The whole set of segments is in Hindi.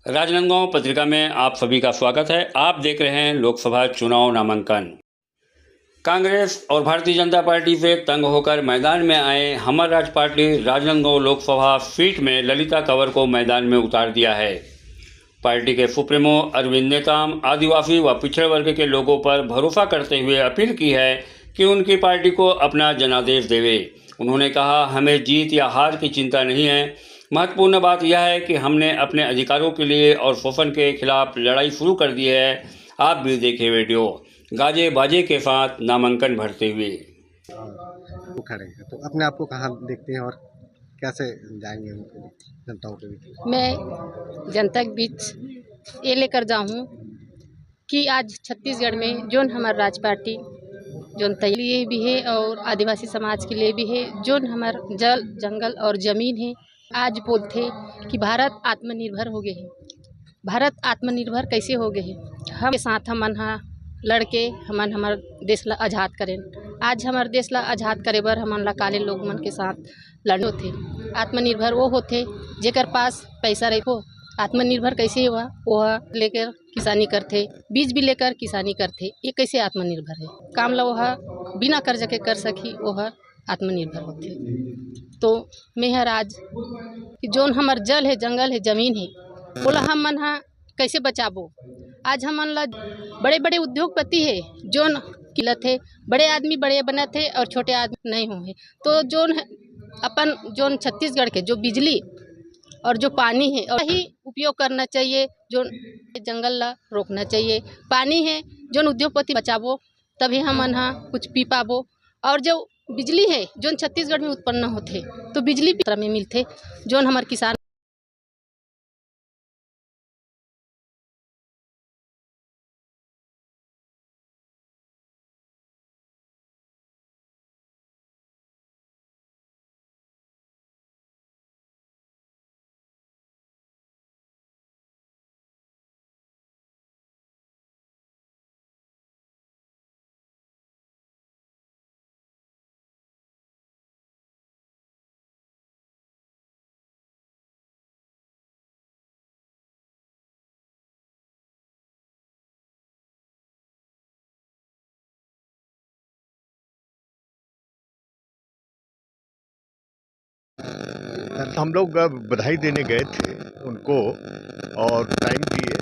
राजनांदगांव पत्रिका में आप सभी का स्वागत है। आप देख रहे हैं लोकसभा चुनाव नामांकन। कांग्रेस और भारतीय जनता पार्टी से तंग होकर मैदान में आए हमर राज पार्टी राजनांदगांव लोकसभा सीट में ललिता कंवर को मैदान में उतार दिया है। पार्टी के सुप्रीमो अरविंद नेताम आदिवासी व पिछड़े वर्ग के लोगों पर भरोसा करते हुए अपील की है कि उनकी पार्टी को अपना जनादेश देवे। उन्होंने कहा, हमें जीत या हार की चिंता नहीं है, महत्वपूर्ण बात यह है कि हमने अपने अधिकारों के लिए और शोषण के खिलाफ लड़ाई शुरू कर दी है। आप भी देखें वीडियो। गाजे बाजे के साथ नामांकन भरते हुए वो खड़े हैं, तो अपने आप को कहाँ देखते हैं और कैसे जाएंगे उनके बीच, जनताओं के बीच? मैं जनता के बीच ये लेकर जाऊँ कि आज छत्तीसगढ़ में जोन हमार राज पार्टी जोन के लिए भी है और आदिवासी समाज के लिए भी है, जोन हमार जल जंगल और ज़मीन है। आज बोलते कि भारत आत्मनिर्भर हो गए हैं। भारत आत्मनिर्भर कैसे हो गए हैं? हम के साथ हमन हा लड़के हमन हमार देश ला आज़ाद करें। आज हमार देश ला आज़ाद करे बर हमन ला काले लोग मन के साथ लड़े होथे। आत्मनिर्भर वो होते जेकर पास पैसा रहो। आत्मनिर्भर कैसे हुआ? वह लेकर किसानी करते, बीज भी लेकर किसानी करते। ये कैसे आत्मनिर्भर है? काम ला वह बिना कर्ज के कर सकी, वह आत्मनिर्भर होते। तो मैं हर आज कि जोन हमार जल है, जंगल है, ज़मीन है, बोला हम मन हा कैसे बचाबो। आज हमन ला बड़े बड़े उद्योगपति है जोन किलत है, बड़े आदमी बड़े बनत है और छोटे आदमी नहीं हुए। तो जोन अपन जोन छत्तीसगढ़ के जो बिजली और जो पानी है और ही उपयोग करना चाहिए। जो जंगल ला रोकना चाहिए। पानी है जोन उद्योगपति बचाबो तभी हमन हा कुछ पी पाबो। और जो बिजली है जोन छत्तीसगढ़ में उत्पन्न होते तो बिजली में मिलते जोन हमार किसान हम लोग बधाई देने गए थे उनको और टाइम दिए,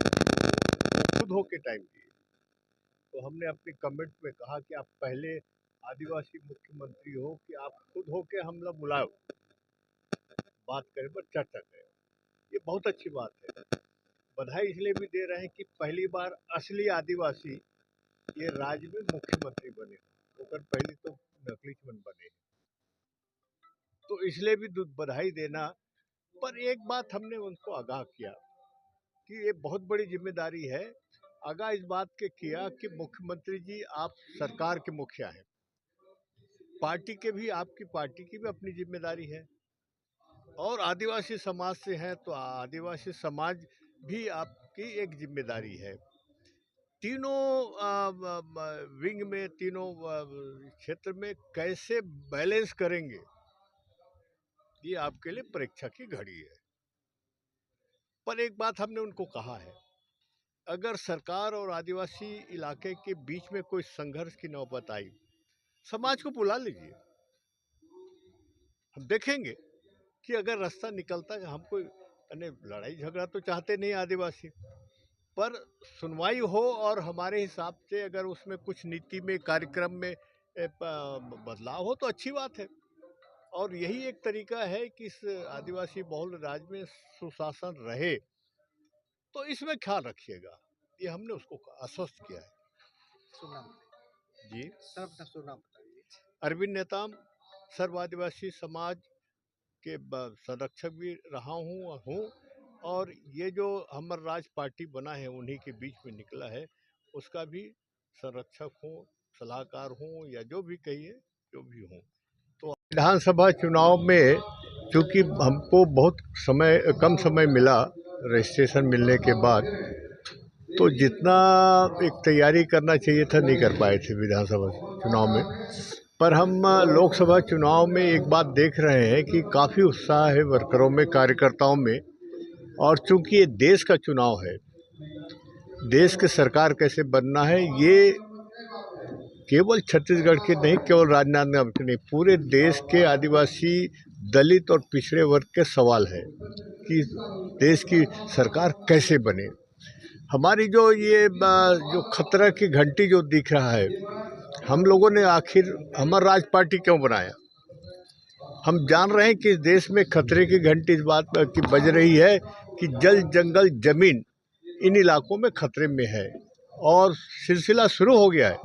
खुद होके टाइम दिए। तो हमने अपने कमेंट में कहा कि आप पहले आदिवासी मुख्यमंत्री हो कि आप खुद होके हम लोग बुलाओ, बात करें पर चर्चा करें। ये बहुत अच्छी बात है। बधाई इसलिए भी दे रहे हैं कि पहली बार असली आदिवासी ये राज्य में मुख्यमंत्री बने, होकर पहले तो नकली बने, तो इसलिए भी बधाई देना। पर एक बात हमने उनको आगाह किया कि ये बहुत बड़ी जिम्मेदारी है। आगाह इस बात के किया कि मुख्यमंत्री जी आप सरकार के मुखिया हैं, पार्टी के भी, आपकी पार्टी की भी अपनी जिम्मेदारी है और आदिवासी समाज से हैं तो आदिवासी समाज भी आपकी एक जिम्मेदारी है। तीनों विंग में, तीनों क्षेत्र में कैसे बैलेंस करेंगे, ये आपके लिए परीक्षा की घड़ी है। पर एक बात हमने उनको कहा है, अगर सरकार और आदिवासी इलाके के बीच में कोई संघर्ष की नौबत आई, समाज को बुला लीजिए, हम देखेंगे कि अगर रास्ता निकलता है। हम कोई लड़ाई झगड़ा तो चाहते नहीं आदिवासी, पर सुनवाई हो और हमारे हिसाब से अगर उसमें कुछ नीति में, कार्यक्रम में बदलाव हो तो अच्छी बात है। और यही एक तरीका है कि इस आदिवासी बहुल राज्य में सुशासन रहे, तो इसमें ख्याल रखिएगा, ये हमने उसको आश्वस्त किया है। जी सर, अपना सुनाम बताइए। अरविंद नेताम, सर्व आदिवासी समाज के संरक्षक भी रहा हूँ और ये जो हमर राज पार्टी बना है उन्हीं के बीच में निकला है, उसका भी संरक्षक हूँ, सलाहकार हूँ, या जो भी कहिए, जो भी हूँ। तो विधानसभा चुनाव में चूँकि हमको बहुत कम समय मिला रजिस्ट्रेशन मिलने के बाद, तो जितना एक तैयारी करना चाहिए था नहीं कर पाए थे विधानसभा चुनाव में। पर हम लोकसभा चुनाव में एक बात देख रहे हैं कि काफ़ी उत्साह है वर्करों में, कार्यकर्ताओं में, और चूंकि ये देश का चुनाव है, देश की सरकार कैसे बनना है, ये केवल छत्तीसगढ़ के नहीं, केवल राजनांदगांव के नहीं, पूरे देश के आदिवासी, दलित और पिछड़े वर्ग के सवाल है कि देश की सरकार कैसे बने। हमारी जो जो खतरा की घंटी जो दिख रहा है, हम लोगों ने आखिर हमारा राज पार्टी क्यों बनाया? हम जान रहे हैं कि इस देश में खतरे की घंटी इस बात की बज रही है कि जल, जंगल, जमीन इन इलाकों में खतरे में है और सिलसिला शुरू हो गया है।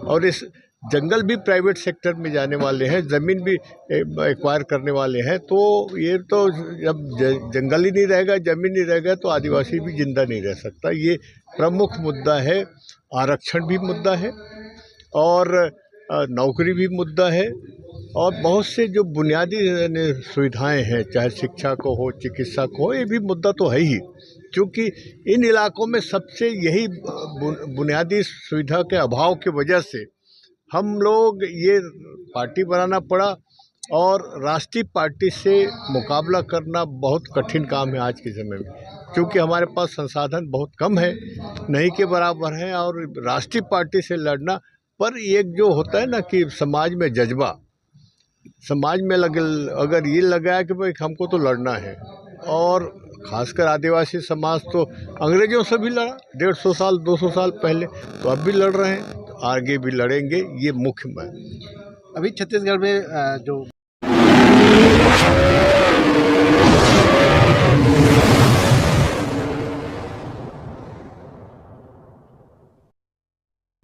और इस जंगल भी प्राइवेट सेक्टर में जाने वाले हैं, ज़मीन भी एक्वायर करने वाले हैं। तो ये तो जब जंगल ही नहीं रहेगा, ज़मीन नहीं रहेगा, तो आदिवासी भी जिंदा नहीं रह सकता। ये प्रमुख मुद्दा है। आरक्षण भी मुद्दा है और नौकरी भी मुद्दा है और बहुत से जो बुनियादी सुविधाएं हैं, चाहे शिक्षा को हो, चिकित्सा को हो, ये भी मुद्दा तो है ही। क्योंकि इन इलाकों में सबसे यही बुनियादी सुविधा के अभाव की वजह से हम लोग ये पार्टी बनाना पड़ा और राष्ट्रीय पार्टी से मुकाबला करना बहुत कठिन काम है आज के समय में, क्योंकि हमारे पास संसाधन बहुत कम है, नहीं के बराबर हैं। और राष्ट्रीय पार्टी से लड़ना पर एक जो होता है ना कि समाज में जज्बा, समाज में अगर ये लगा कि भाई हमको तो लड़ना है, और खासकर आदिवासी समाज तो अंग्रेजों से भी लड़ा 150 साल 200 साल पहले, तो अब भी लड़ रहे हैं, तो आगे भी लड़ेंगे। ये मुख्य है। अभी छत्तीसगढ़ में जो